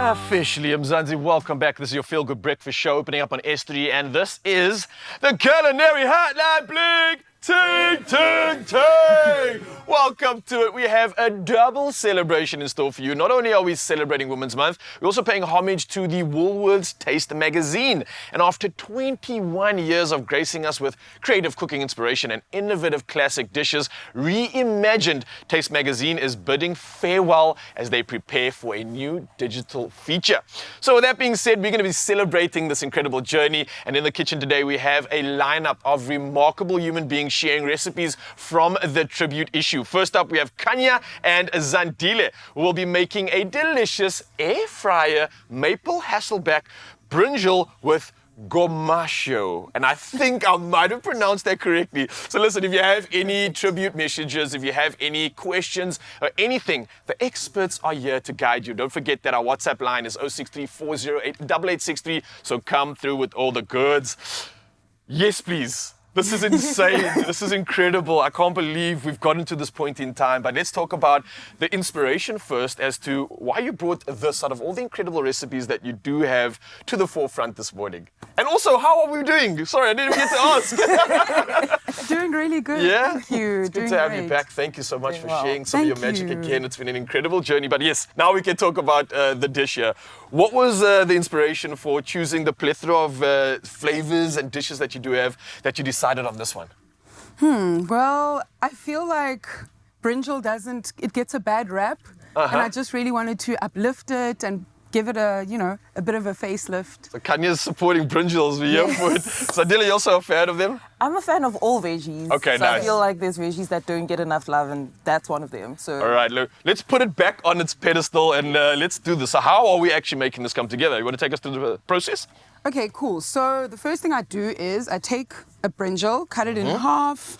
Officially, Mzansi, welcome back. This is your Feel Good Breakfast Show opening up on S3, and this is the Culinary Hotline. Blink, ting, ting, ting. Welcome to it. We have a double celebration in store for you. Not only are we celebrating Women's Month, we're also paying homage to the Woolworths Taste magazine. And after 21 years of gracing us with creative cooking inspiration and innovative classic dishes, reimagined Taste magazine is bidding farewell as they prepare for a new digital feature. So with that being said, we're going to be celebrating this incredible journey. And in the kitchen today, we have a lineup of remarkable human beings sharing recipes from the tribute issue. First up, we have Kanya and Zandile, who will be making a delicious air fryer maple hasselback brinjal with gomasho. And I think I might have pronounced that correctly. So listen, if you have any tribute messages, if you have any questions or anything, the experts are here to guide you. Don't forget that our WhatsApp line is 063-408-8863. So come through with all the goods. Yes, please. This is insane. This is incredible. I can't believe we've gotten to this point in time. But let's talk about the inspiration first as to why you brought this out of all the incredible recipes that you do have to the forefront this morning. And also, how are we doing? Sorry, I didn't get to ask. Doing really good. Yeah? Thank you. It's good to have you back. Thank you so much for sharing some of your magic you. again. It's been an incredible journey. But yes, now we can talk about the dish here. What was the inspiration for choosing the plethora of flavors and dishes that you do have that you decided on this one? Well, I feel like brinjal it gets a bad rap. And I just really wanted to uplift it and give it a bit of a facelift. So Kanya's supporting brinjals. We're here for it. Sadila, you also a fan of them? I'm a fan of all veggies. Okay, so nice. I feel like there's veggies that don't get enough love, and that's one of them. So. All right, look, let's put it back on its pedestal and let's do this. So how are we actually making this come together? You want to take us through the process? Okay, cool. So the first thing I do is I take a brinjal, cut it in half,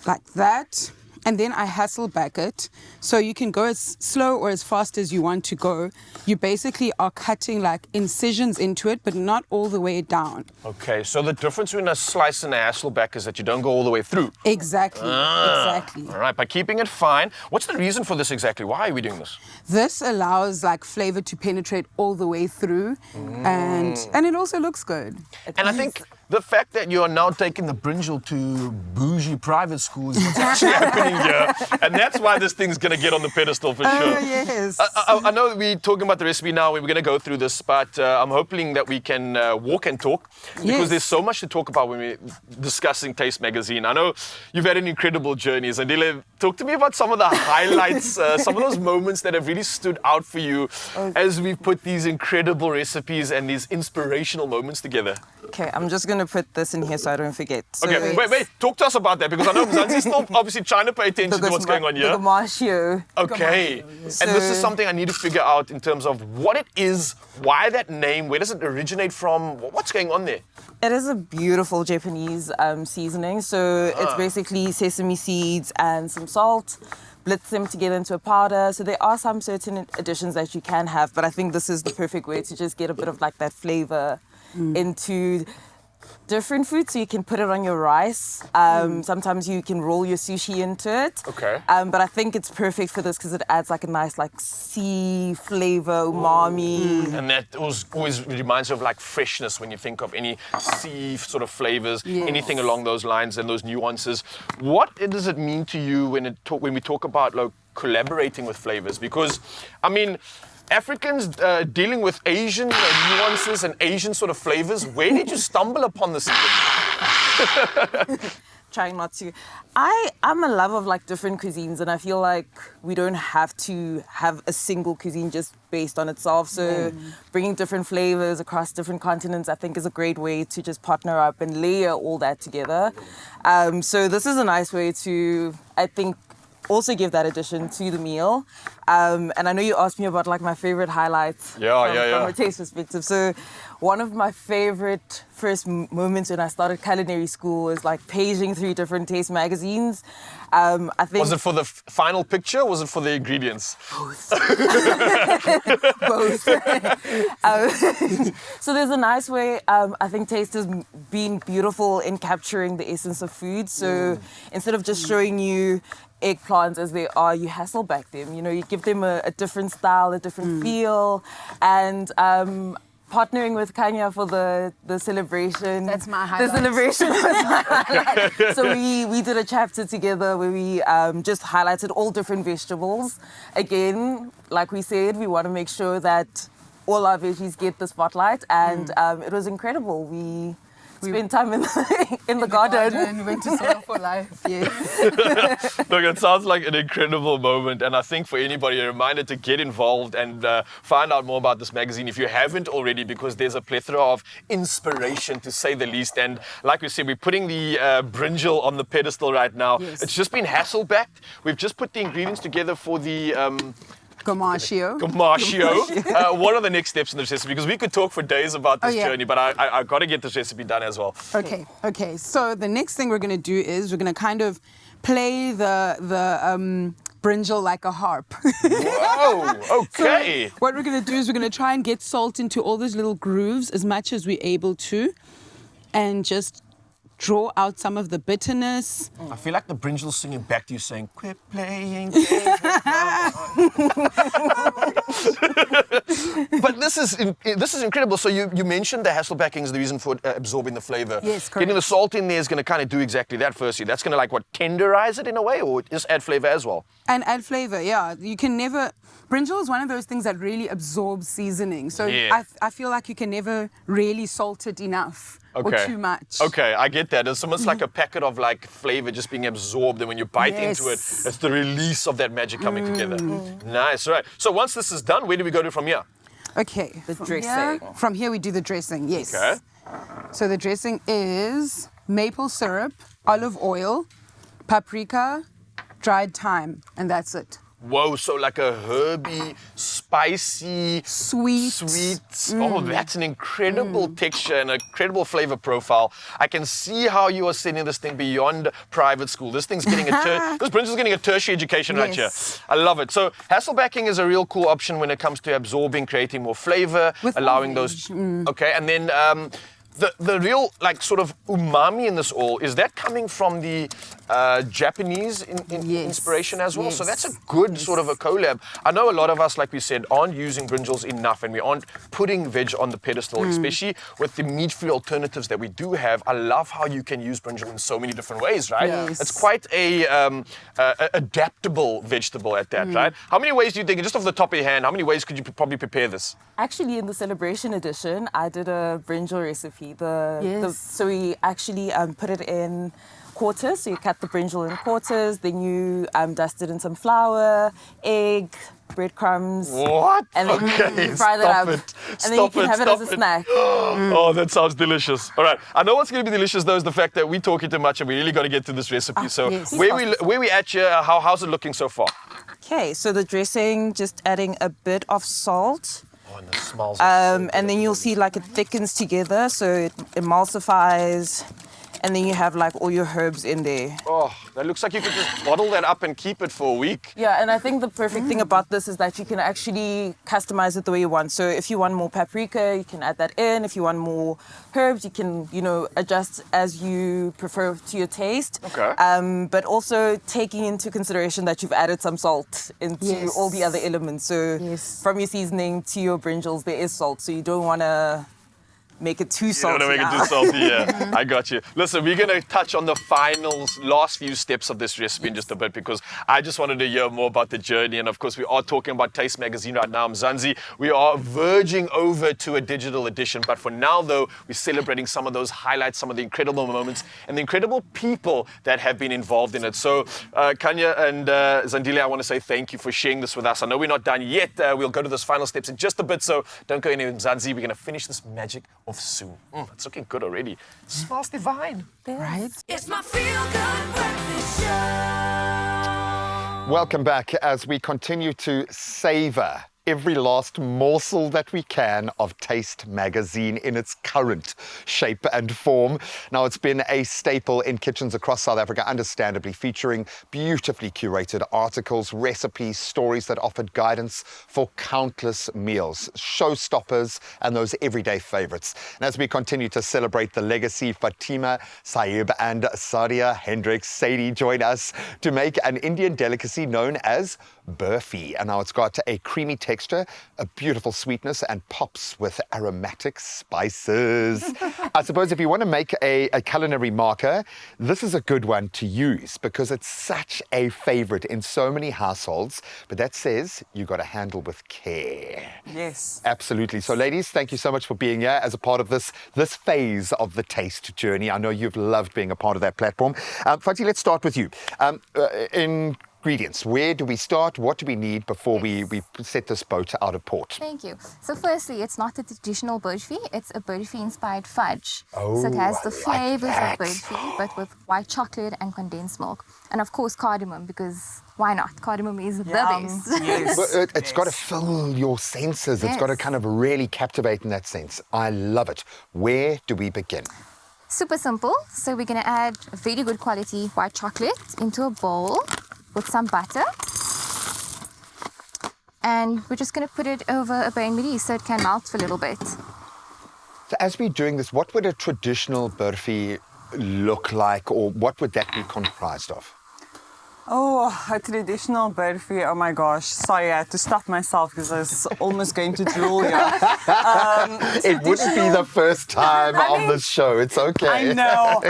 like that. And then I hasselback it. So you can go as slow or as fast as you want to go. You basically are cutting like incisions into it, but not all the way down. Okay, so the difference between a slice and a hasselback is that you don't go all the way through. Exactly, exactly. All right, by keeping it fine. What's the reason for this exactly? Why are we doing this? This allows like flavor to penetrate all the way through, and it also looks good. And I think the fact that you are now taking the brinjal to bougie private school is what's actually happening here. And that's why this thing's going to get on the pedestal for sure. Yes. I know we're talking about the recipe now. We're going to go through this, but I'm hoping that we can walk and talk because there's so much to talk about when we're discussing Taste Magazine. I know you've had an incredible journey. Zandile, talk to me about some of the highlights, some of those moments that have really stood out for you as we've put these incredible recipes and these inspirational moments together. Okay, I'm just going to put this in here so I don't forget. So Okay, wait. Talk to us about that because I know Mzansi's still obviously trying to pay attention to what's going on here. The gomasho. Okay, and this is something I need to figure out in terms of what it is, why that name, where does it originate from, what's going on there? It is a beautiful Japanese seasoning. So it's basically sesame seeds and some salt. Blitz them together into a powder. So there are some certain additions that you can have, but I think this is the perfect way to just get a bit of like that flavor into different foods. So you can put it on your rice. Sometimes you can roll your sushi into it. Okay. But I think it's perfect for this because it adds like a nice like sea flavor, umami. And that always reminds you of like freshness when you think of any sea sort of flavors, anything along those lines and those nuances. What does it mean to you when we talk about like collaborating with flavors? Because, I mean, Africans dealing with Asian nuances and Asian sort of flavors, where did you stumble upon this? Trying not to. I'm a lover of like different cuisines, and I feel like we don't have to have a single cuisine just based on itself. So bringing different flavors across different continents, I think is a great way to just partner up and layer all that together. So this is a nice way to, I think, also give that addition to the meal. And I know you asked me about like my favorite highlights from a taste perspective. So one of my favorite first moments when I started culinary school was like paging through different taste magazines. I think. Was it for the final picture or was it for the ingredients? Both. Both. So there's a nice way, I think taste has been beautiful in capturing the essence of food. So instead of just showing you eggplants as they are, you hasselback them. You know, you give them a different style, a different feel, and partnering with Kanya for the celebration. That's my highlight. The celebration was my highlight. So we did a chapter together where we just highlighted all different vegetables. Again, like we said, we want to make sure that all our veggies get the spotlight, and it was incredible. We spent time in the garden. We went to Soil for Life, yes. Look, it sounds like an incredible moment, and I think for anybody, a reminder to get involved and find out more about this magazine if you haven't already, because there's a plethora of inspiration, to say the least. And like we said, we're putting the brinjal on the pedestal right now. Yes. It's just been hasselbacked. We've just put the ingredients together for the Gamascio. What are the next steps in this recipe? Because we could talk for days about this journey, but I got to get this recipe done as well. Okay. So the next thing we're going to do is we're going to kind of play the brinjal like a harp. Whoa, okay. So what we're going to do is we're going to try and get salt into all those little grooves as much as we're able to, and just draw out some of the bitterness. I feel like the brinjal's singing back to you, saying, "Quit playing games with my heart." But this is incredible. So you mentioned the hasselbacking is the reason for absorbing the flavor. Yes, correct. Getting the salt in there is going to kind of do exactly that. Firstly, that's going to like what, tenderize it in a way, or just add flavor as well? And add flavor, yeah. You can never. Brinjal is one of those things that really absorbs seasoning. So Yeah. I feel like you can never really salt it enough or too much. Okay, I get that. It's almost like a packet of like flavor just being absorbed, and when you bite into it, Yes. it's the release of that magic coming together. Nice, right. So once this is done, where do we go to from here? Okay. The from dressing. here- From here we do the dressing, yes. Okay. So the dressing is maple syrup, olive oil, paprika, dried thyme, and that's it. Whoa, so like a herby, spicy, Sweet. Oh, that's an incredible texture and a incredible flavor profile. I can see how you are sending this thing beyond private school. This thing's getting this brinjal's getting a tertiary education right here. Yes. I love it. So hasselbacking is a real cool option when it comes to absorbing, creating more flavor, With allowing more those. veg. Okay, and then the real like sort of umami in this oil, is that coming from the Japanese Yes. inspiration as well? So Yes. that's a good sort of a collab. I know a lot of us, like we said, aren't using brinjals enough, and we aren't putting veg on the pedestal, especially with the meat-free alternatives that we do have. I love how you can use brinjal in so many different ways, right? Yes. It's quite a adaptable vegetable at that, right? How many ways do you think, just off the top of your hand, how many ways could you probably prepare this? Actually, in the celebration edition, I did a brinjal recipe. Yes. So we actually put it in quarters. So you cut the brinjal in quarters, then you dust it in some flour, egg, breadcrumbs. What? And then Okay, you fry that stop up. it. And then you can have it as a snack. Oh, that sounds delicious. All right, I know what's going to be delicious though is the fact that we're talking too much and we really got to get to this recipe. So yes. where we at here? How's it looking so far? Okay, so the dressing, just adding a bit of salt. Oh, and the smells. And then you'll see like it thickens together, so it emulsifies. And then you have like all your herbs in there. Oh, that looks like you could just bottle that up and keep it for a week. Yeah, and I think the perfect thing about this is that you can actually customize it the way you want. So if you want more paprika, you can add that in. If you want more herbs, you can, adjust as you prefer to your taste. Okay. But also taking into consideration that you've added some salt into Yes. all the other elements. So Yes. from your seasoning to your brinjals, there is salt. So you don't want to make it too You salty. don't want to make it too salty, yeah. I got you. Listen, we're going to touch on the last few steps of this recipe in just a bit, because I just wanted to hear more about the journey. And of course, we are talking about Taste Magazine right now. I'm Zanzi. We are verging over to a digital edition. But for now, though, we're celebrating some of those highlights, some of the incredible moments, and the incredible people that have been involved in it. So, Kanya and Zandile, I want to say thank you for sharing this with us. I know we're not done yet. We'll go to those final steps in just a bit. So don't go anywhere, Zanzi. We're going to finish this magic off soon. It's looking good already. Smells divine. Right? It's my feel-good breakfast show. Welcome back as we continue to savor every last morsel that we can of Taste magazine in its current shape and form. Now, it's been a staple in kitchens across South Africa, understandably, featuring beautifully curated articles, recipes, stories that offered guidance for countless meals, showstoppers, and those everyday favorites. And as we continue to celebrate the legacy, Fatima, Saib, and Sadia Hendricks Sadie join us to make an Indian delicacy known as Burfi. And now it's got a creamy texture, a beautiful sweetness, and pops with aromatic spices. I suppose if you want to make a culinary marker, this is a good one to use because it's such a favorite in so many households. But that says you got to handle with care. Yes. Absolutely. So ladies, thank you so much for being here as a part of this phase of the taste journey. I know you've loved being a part of that platform. Fudgy, let's start with you. Ingredients. Where do we start? What do we need before we set this boat out of port? Thank you. So firstly, it's not a traditional burfi, it's a burfi-inspired fudge. Oh, so it has the I like flavors that. of burfi, but with white chocolate and condensed milk. And of course, cardamom, because why not? Cardamom is the best. Yes. But it's got to fill your senses. It's got to Yes. kind of really captivate in that sense. I love it. Where do we begin? Super simple. So we're going to add very good quality white chocolate into a bowl with some butter. And we're just going to put it over a bain-marie so it can melt for a little bit. So as we're doing this, what would a traditional burfi look like, or what would that be comprised of? Oh, a traditional burfi. Oh my gosh. Sorry, I had to stop myself because I was almost going to drool here. It wouldn't be the first time I on mean, this show. It's okay. I know.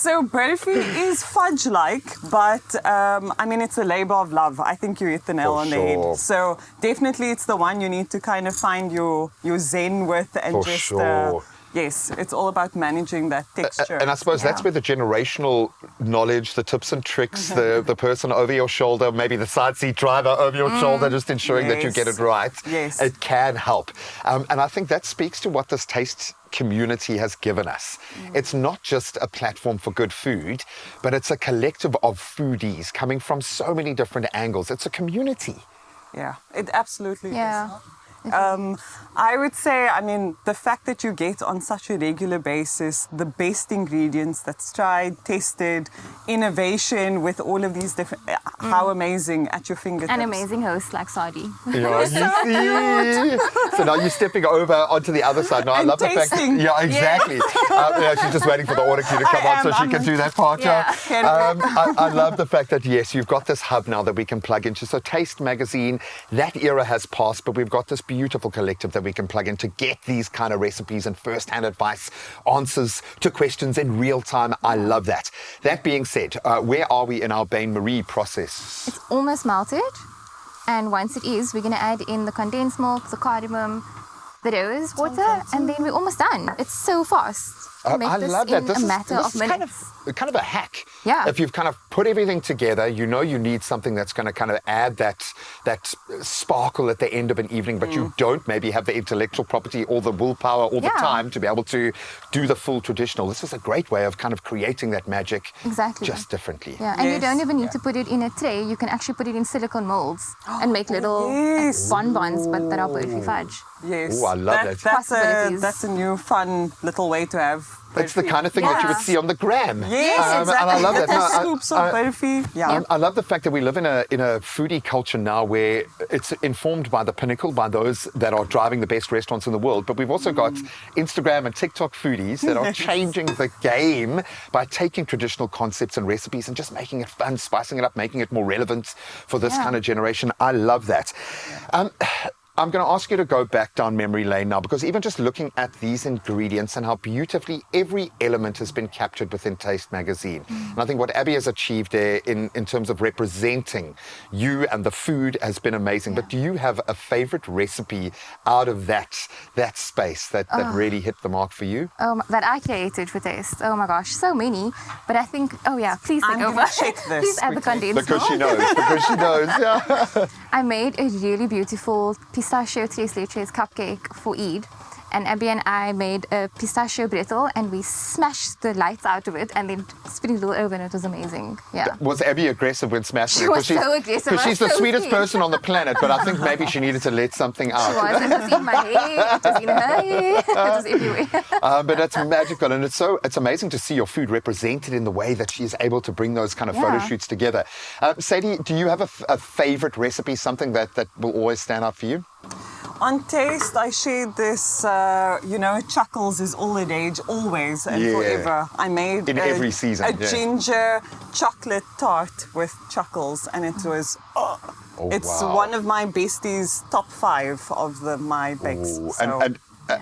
So burfi is fudge-like, but I mean, it's a labor of love. I think you hit the nail For on the sure. head. So definitely it's the one you need to kind of find your zen with and For just... sure. Yes, it's all about managing that texture. And I suppose that's where the generational knowledge, the tips and tricks, the person over your shoulder, maybe the side seat driver over your shoulder, just ensuring that you get it right. Yes. It can help. And I think that speaks to what this taste community has given us. It's not just a platform for good food, but it's a collective of foodies coming from so many different angles. It's a community. Yeah, it absolutely is. Yeah. I would say, I mean, the fact that you get on such a regular basis the best ingredients that's tried, tested, innovation with all of these different, how amazing at your fingertips. An amazing host like Sadi. Yeah, you see? So now you're stepping over onto the other side. Now, I And love the fact. tasting. Yeah, exactly. She's just waiting for the order queue to come on so she can do that part. Yeah. I love the fact that, yes, you've got this hub now that we can plug into. So Taste Magazine, that era has passed, but we've got this beautiful collective that we can plug in to get these kind of recipes and first-hand advice, answers to questions in real time. I love that. That being said, where are we in our bain-marie process? It's almost melted. And once it is, we're going to add in the condensed milk, the cardamom, the rose water, and then we're almost done. It's so fast. To make I this love that. in This a is, matter this of is minutes. kind of a hack. Yeah. If you've kind of put everything together, you know you need something that's going to kind of add that sparkle at the end of an evening, but you don't maybe have the intellectual property or the willpower or the Yeah. time to be able to do the full traditional. This is a great way of kind of creating that magic Exactly. just differently. Yeah, and you don't Yes. even need to put it in a tray. You can actually put it in silicone molds and make little yes. bonbons, but that are burfi fudge. Yes. Ooh, I love that. Possibilities. That's a new fun little way to have It's the burfi. kind of thing that you would Yeah. see on the gram. Yes, exactly. And I love that. Little No, scoops of burfi. Yeah. I love the fact that we live in a foodie culture now where it's informed by the pinnacle, by those that are driving the best restaurants in the world. But we've also got Instagram and TikTok foodies that are changing the game by taking traditional concepts and recipes and just making it fun, spicing it up, making it more relevant for this kind of generation. I love that. I'm going to ask you to go back down memory lane now, because even just looking at these ingredients and how beautifully every element has been captured within Taste Magazine. And I think what Abby has achieved there in terms of representing you and the food has been amazing. But do you have a favorite recipe out of that space that really hit the mark for you? That I created for Taste. Oh my gosh, so many. But I think, please take I'm over. gonna check this Please add the quickly. condensed Because she milk. knows, yeah. I made a really beautiful pistachio tres leches cupcake for Eid. and Abby and I made a pistachio brittle, and we smashed the lights out of it and then spit it all over, and it was amazing. Yeah. Was Abby aggressive when smashing She it? was so aggressive. Because she's the So sweetest sweet. person on the planet, but I think maybe she needed to let something It out. was. It was in my hair. It was in her hair. It was everywhere. But it's magical, and it's amazing to see your food represented in the way that she is able to bring those kind of photo Yeah. shoots together. Sadie, do you have a favorite recipe, something that will always stand out for you? On taste, I shared this, Chuckles is all at age, always and Yeah. forever. I made In every season, a yeah. ginger chocolate tart with Chuckles, and it was, it's wow. one of my besties' top 5 of my bakes. Ooh, So,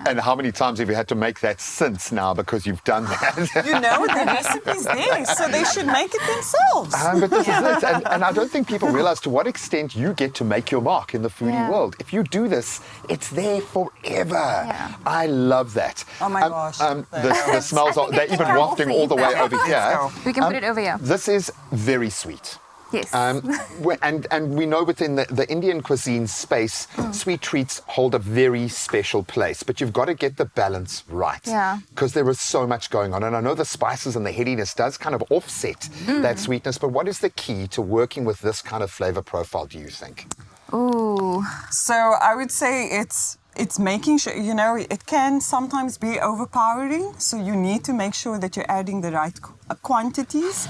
and how many times have you had to make that since now because you've done that? the recipe's there, so they should make it themselves. But this is it. And I don't think people realize to what extent you get to make your mark in the foodie Yeah. world. If you do this, it's there forever. Yeah. I love that. Oh my gosh. The smells are, they're even Careful, wafting all the way please. over here. go. We can put it over here. This is very sweet. Yes. And we know within the Indian cuisine space, sweet treats hold a very special place, but you've got to get the balance right. Yeah. Because there is so much going on. And I know the spices and the headiness does kind of offset that sweetness, but what is the key to working with this kind of flavor profile, do you think? Ooh. So I would say it's making sure, it can sometimes be overpowering. So you need to make sure that you're adding the right quantities.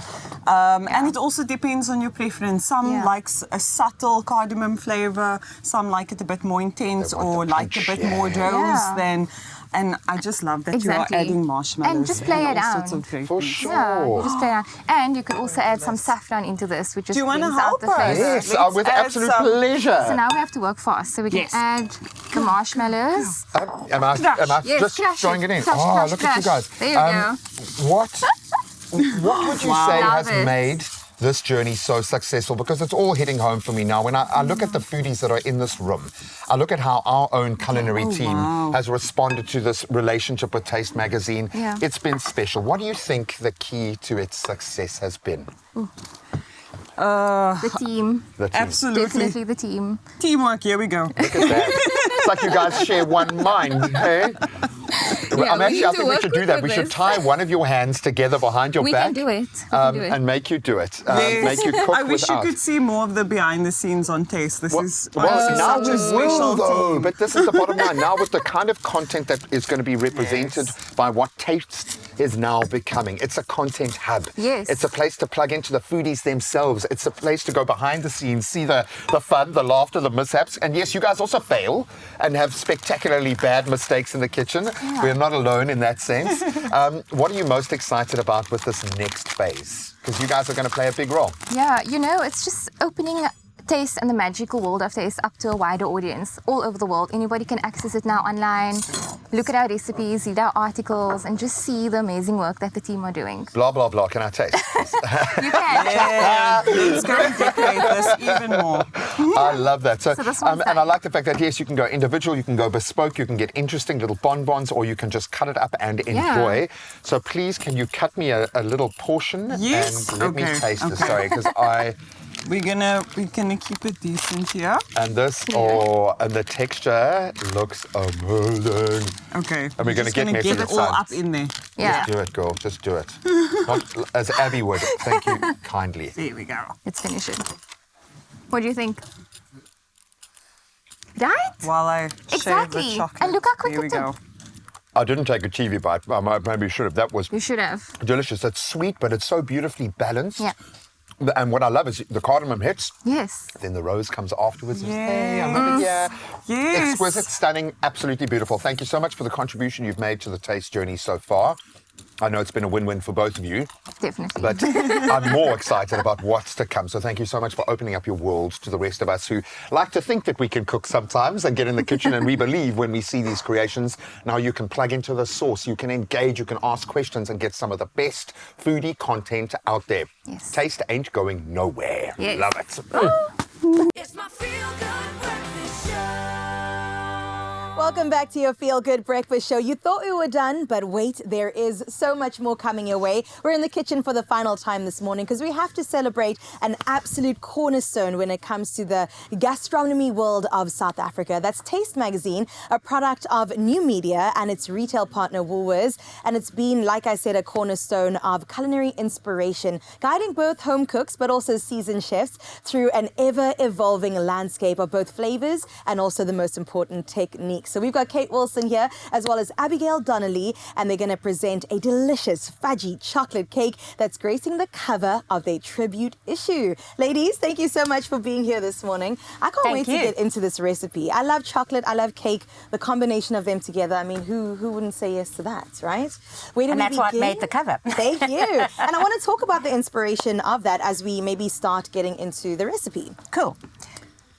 And it also depends on your preference. Some Yeah. likes a subtle cardamom flavor. Some like it a bit more intense They want or the like a punch, bit more yeah. rose Yeah. than. And I just love that you are Exactly. adding marshmallows And just play it all sorts down. of great For things. sure. Yeah, you just play around. And you could also add some saffron into this, which just Do you wanna brings out help the us? flavor. Yes, Let's with add absolute some- pleasure. So now we have to work fast. So we can Yes. add the marshmallows. Am I Yes, just crush throwing it. it in? Crush, Oh, crush, look at you crush. guys. There you go. What would you say Love has it. made this journey so successful? Because it's all hitting home for me now. When I look at the foodies that are in this room, I look at how our own culinary team has responded to this relationship with Taste Magazine. Yeah. It's been special. What do you think the key to its success has been? The team. The team. Absolutely. Definitely the team. Teamwork, here we go. Look at that. It's like you guys share one mind, hey? Yeah, we I need think to we work should do with that. We should this. tie one of your hands together behind your We back. can do it. We can do it. And make you do it. Yes. Make you cook I wish without. you could see more of the behind the scenes on Taste. This is Well, honestly now such we a special will, though. team. But this is the bottom line. Now with the kind of content that is going to be represented by what Taste is now becoming. It's a content hub. Yes. It's a place to plug into the foodies themselves. It's a place to go behind the scenes, see the fun, the laughter, the mishaps. And yes, you guys also fail and have spectacularly bad mistakes in the kitchen. Yeah. We're not alone in that sense. What are you most excited about with this next phase? Because you guys are going to play a big role. Yeah, it's just opening Taste and the magical world of Taste up to a wider audience all over the world. Anybody can access it now online, look at our recipes, read our articles, and just see the amazing work that the team are doing. Blah, blah, blah. Can I taste? You can. Yeah, let's go and decorate this even more. I love that. So this one's and I done. like the fact that, yes, you can go individual, you can go bespoke, you can get interesting little bonbons, or you can just cut it up and enjoy. So please, can you cut me a little portion? Yes. And let me Okay, taste it, okay. sorry, because We're gonna keep it decent here. and the texture looks amazing. Okay. And we're gonna just get gonna messy get it with all sides. up in there. Yeah, Do it, girl, just do it. Not as Abby would. Thank you kindly. There we go. let's finish it. What do you think? Right? While I shave the Exactly. chocolate. And look how quick there we it took. go. I didn't take a TV bite. I maybe should have. That was You should have. delicious. It's sweet, but it's so beautifully balanced. Yeah. And what I love is the cardamom hits, Yes. then the rose comes afterwards. Yes. Hey, I love it. Yeah. Yes. Exquisite, stunning, absolutely beautiful. Thank you so much for the contribution you've made to the taste journey so far. I know it's been a win-win for both of you, Definitely. but I'm more excited about what's to come. So thank you so much for opening up your world to the rest of us who like to think that we can cook sometimes and get in the kitchen, and we believe when we see these creations. Now you can plug into the source, you can engage, you can ask questions and get some of the best foodie content out there. Yes. Taste ain't going nowhere. Yes. Love it. It's my feel-good breakfast show. Well, Welcome back to your Feel Good Breakfast Show. You thought we were done, but wait, there is so much more coming your way. We're in the kitchen for the final time this morning because we have to celebrate an absolute cornerstone when it comes to the gastronomy world of South Africa. That's Taste Magazine, a product of New Media and its retail partner Woolworths. And it's been, like I said, a cornerstone of culinary inspiration, guiding both home cooks but also seasoned chefs through an ever-evolving landscape of both flavors and also the most important techniques. So we've got Kate Wilson here as well as Abigail Donnelly, and they're going to present a delicious fudgy chocolate cake that's gracing the cover of their tribute issue. Ladies, thank you so much for being here this morning. I can't wait to get into this recipe. I love chocolate, I love cake, the combination of them together. I mean, who wouldn't say yes to that, right? Where do we that's what made the cover. Thank you. And I want to talk about the inspiration of that as we maybe start getting into the recipe. Cool.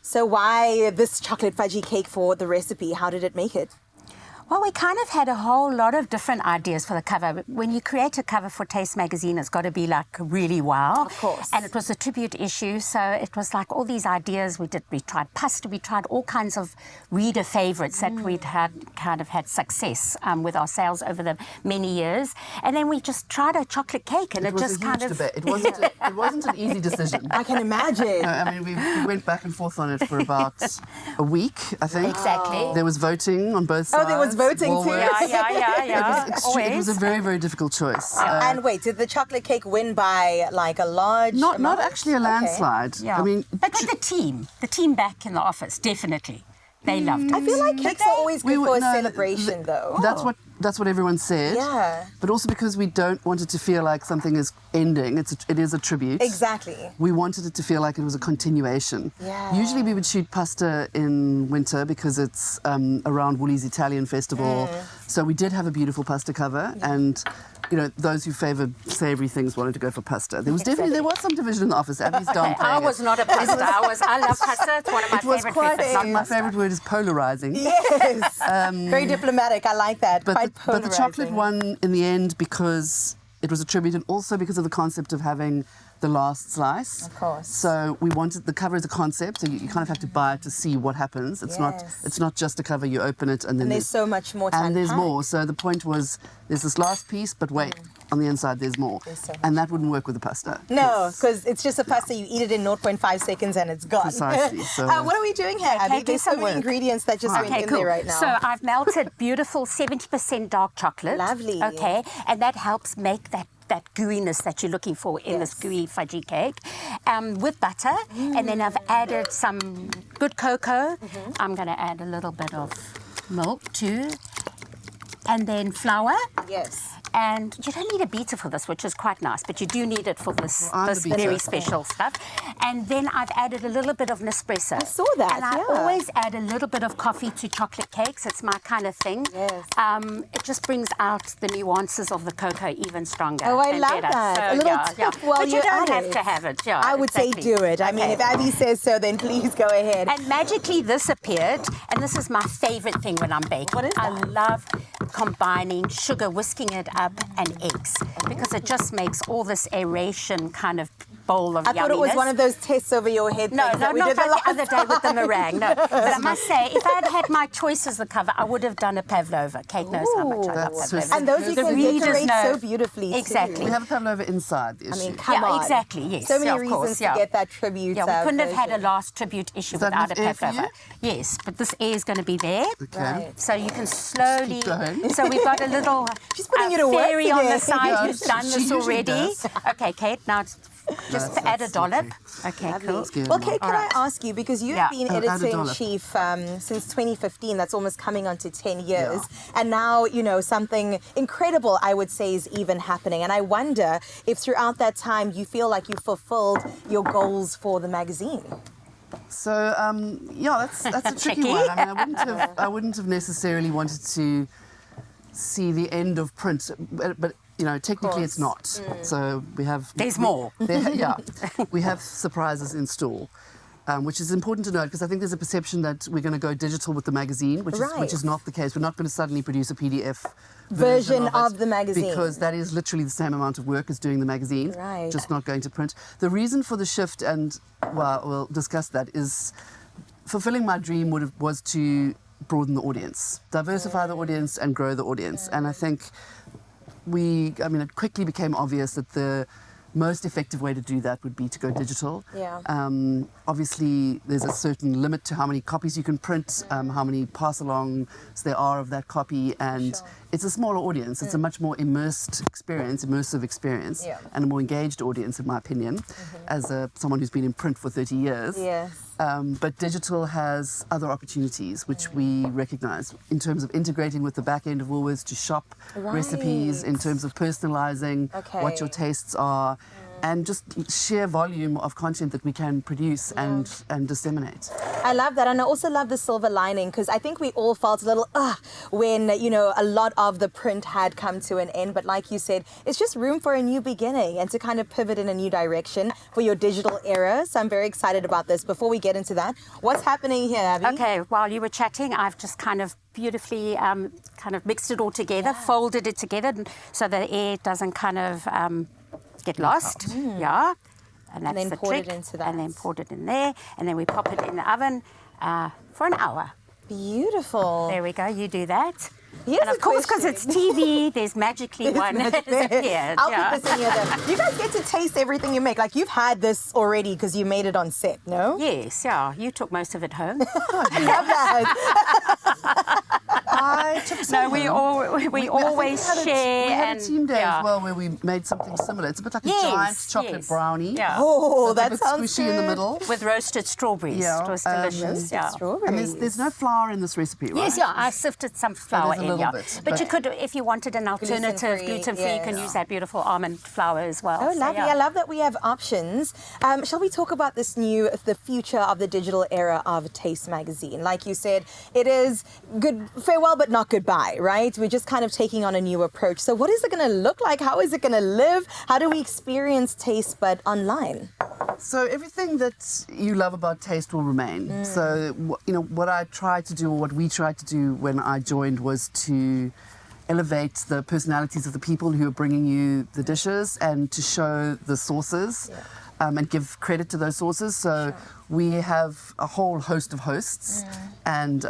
So why this chocolate fudgy cake for the recipe? How did it make it? Well, we kind of had a whole lot of different ideas for the cover. When you create a cover for Taste Magazine, it's got to be like really wow. Of course. And it was a tribute issue, so it was like all these ideas. We tried pasta, we tried all kinds of reader favorites that we'd had success with our sales over the many years. And then we just tried a chocolate cake, and it was just a huge kind of debate. It wasn't an easy decision. I can imagine. No, I mean, we went back and forth on it for about a week, I think. Exactly. There was voting on both sides. Oh, there was voting too. Yeah. It was a very, very difficult choice. And wait, did the chocolate cake win by like a large Not amount? actually a landslide. Yeah. I mean, but the team back in the office, definitely. They loved it. I feel like cakes are always good for a no, celebration, though. That's what everyone said. Yeah. But also because we don't want it to feel like something is ending. It is a tribute. Exactly. We wanted it to feel like it was a continuation. Yeah. Usually we would shoot pasta in winter because it's around Woolies Italian Festival. So we did have a beautiful pasta cover, and you know, those who favoured savoury things wanted to go for pasta. There was some division in the office. Abby's downplaying I was not a pasta. I love pasta. It's one of my favourite foods. My favourite word is polarising. Yes. Very diplomatic. I like that. But the chocolate won in the end because it was a tribute, and also because of the concept of having the last slice. Of course. So we wanted the cover as a concept, so you kind of have to buy it to see what happens. It's not just a cover. You open it and then there's so much more to and there's unpack. more. So the point was, there's this last piece, but wait, on the inside there's more, and that wouldn't work with the pasta. No, because it's just a pasta. You eat it in 0.5 seconds and it's gone. Precisely. So what are we doing here, Abby? There's so many ingredients that just went in there right now. So I've melted beautiful 70% dark chocolate. Lovely. Okay, and that helps make that gooiness that you're looking for in this gooey fudgy cake with butter. And then I've added some good cocoa. I'm going to add a little bit of milk too. And then flour. Yes. And you don't need a beater for this, which is quite nice, but you do need it for this very special stuff. And then I've added a little bit of Nespresso. I saw that, And I always add a little bit of coffee to chocolate cakes. It's my kind of thing. Yes. It just brings out the nuances of the cocoa even stronger. Oh, I and love better. that. So, a little tip while but you you're don't at have it. to have it. Yeah, I would say do it. I mean, if Abby says so, then please go ahead. And magically this appeared, and this is my favorite thing when I'm baking. What is I that? love combining sugar, whisking it up, and eggs, because it just makes all this aeration kind of bowl of I thought it was one of those tests over your head No, things that we not did like the the other day with the meringue. No, but I must say, if I had my choice as the cover, I would have done a pavlova. Kate knows how much I love pavlova. And those you The can readers decorate know. so beautifully. Exactly. Too. we have a pavlova inside the issue. I mean, come on. exactly, yes. So many of reasons course, to get that tribute. Yeah, we couldn't have had a version. last tribute issue Is that without a enough air for pavlova. Yes, but this air is going to be there. Okay. Right. So you can slowly. Keep going. So we've got a little She's putting you to work fairy on today. the side Yeah, who's done she this usually already. does. Okay, Kate. Now it's just That's- add a that's dollop. lovely. Okay, cool. good. Well, Kate, can All right. I ask you, because you've Yeah. been Add a editor-in-chief since 2015, that's almost coming on to 10 years, and now, you know, something incredible, I would say, is even happening. And I wonder if throughout that time you feel like you fulfilled your goals for the magazine. So that's a tricky Tricky. one. I mean, I wouldn't have necessarily wanted to see the end of print, but you know, technically it's not. So we have There's more. We have surprises in store. Which is important to note, because I think there's a perception that we're going to go digital with the magazine, which is not the case. We're not going to suddenly produce a PDF Version it, of the magazine. because that is literally the same amount of work as doing the magazine, Right. just not going to print. The reason for the shift, and well, we'll discuss that, is fulfilling my dream was to broaden the audience, diversify the audience and grow the audience. And I think it quickly became obvious that the most effective way to do that would be to go digital. Yeah. Obviously, there's a certain limit to how many copies you can print, how many pass-alongs there are of that copy, and it's a smaller audience. It's a much more immersive experience, and a more engaged audience, in my opinion, as someone who's been in print for 30 years. Yes. But digital has other opportunities, which we recognise in terms of integrating with the back end of Woolworths to shop recipes, in terms of personalising what your tastes are, and just sheer volume of content that we can produce and disseminate. I love that, and I also love the silver lining, because I think we all felt a little when a lot of the print had come to an end. But like you said, it's just room for a new beginning and to kind of pivot in a new direction for your digital era. So I'm very excited about this. Before we get into that, what's happening here, Abby? Okay, while you were chatting, I've just kind of beautifully kind of mixed it all together, folded it together so the air doesn't kind of get lost. Yeah. And that's then the poured it trick. into that. And then poured it in there. And then we pop it in the oven for an hour. Beautiful. There we go. You do that. Here's and of a course, because question. it's TV, there's magically one that has appeared. I'll put this in here then. You guys get to taste everything you make. Like, you've had this already because you made it on set, no? Yes, yeah. You took most of it home. I love that. I took some we home. always share. We had and a team day yeah. as well where we made something similar. It's a bit like Yes, a giant chocolate brownie. Yeah. Oh, With a that bit sounds squishy in the good. middle. With roasted strawberries. Yeah, It was delicious. Yeah. And there's no flour in this recipe, right? Yes, yeah, I sifted some flour there's a in, little yeah. bit, But but- you could, if you wanted an alternative, gluten-free, you can use that beautiful almond flour as well. Oh, So, lovely. yeah. I love that we have options. Shall we talk about the future of the digital era of Taste Magazine? Like you said, it is good, farewell, but not goodbye, right? We're just kind of taking on a new approach. So what is it going to look like? How is it going to live? How do we experience Taste, but online? So everything that you love about Taste will remain. So, what I tried to do, or what we tried to do when I joined, was to elevate the personalities of the people who are bringing you the dishes and to show the sources and give credit to those sources. So we have a whole host of hosts and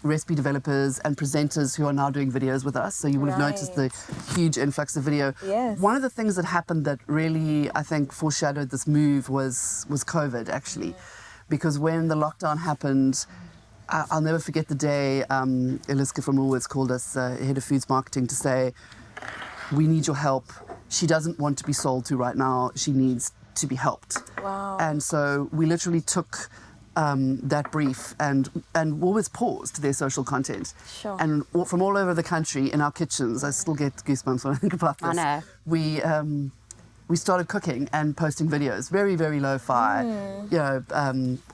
recipe developers and presenters who are now doing videos with us. So you would have noticed the huge influx of video. Yes. One of the things that happened that really, I think, foreshadowed this move was COVID, actually. Because when the lockdown happened, I'll never forget the day Eliska from Woolworths called us, head of foods marketing, to say, we need your help. She doesn't want to be sold to right now. She needs to be helped. Wow. And so we literally took that brief, and Woolworths paused their social content. Sure. And from all over the country in our kitchens, I still get goosebumps when I think about this. I know. We started cooking and posting videos, very, very lo-fi,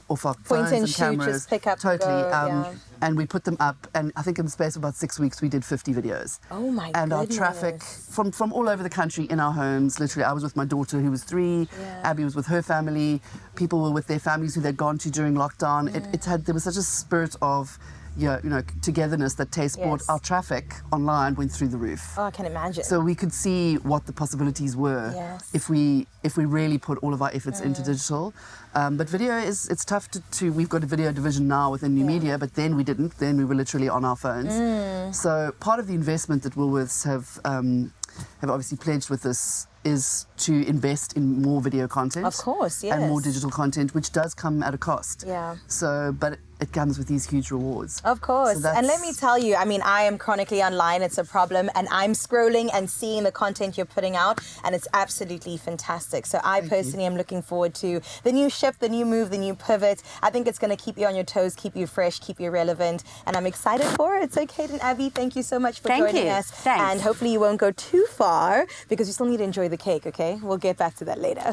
off our Point phones and and shoot, cameras. just pick up, totally. go, yeah. And we put them up, and I think in the space of about 6 weeks, we did 50 videos. Oh my And our goodness. traffic from all over the country in our homes, literally, I was with my daughter who was 3, Abby was with her family, people were with their families who they'd gone to during lockdown. There was such a spirit of togetherness that Taste brought. Our traffic online went through the roof. Oh, I can imagine. So we could see what the possibilities were if we really put all of our efforts into digital. But video it's tough to we've got a video division now within New Media, but then we didn't. Then we were literally on our phones. So part of the investment that Woolworths have obviously pledged with this is to invest in more video content. Of course, yes. And more digital content, which does come at a cost. Yeah. So, but it comes with these huge rewards. Of course. So And let me tell you, I mean, I am chronically online. It's a problem. And I'm scrolling and seeing the content you're putting out. And it's absolutely fantastic. So I personally am looking forward to the new shift, the new move, the new pivot. I think it's going to keep you on your toes, keep you fresh, keep you relevant. And I'm excited for it. So Kate and Abby, thank you so much for joining us. Thanks. And hopefully you won't go too far because you still need to enjoy the cake, okay? We'll get back to that later.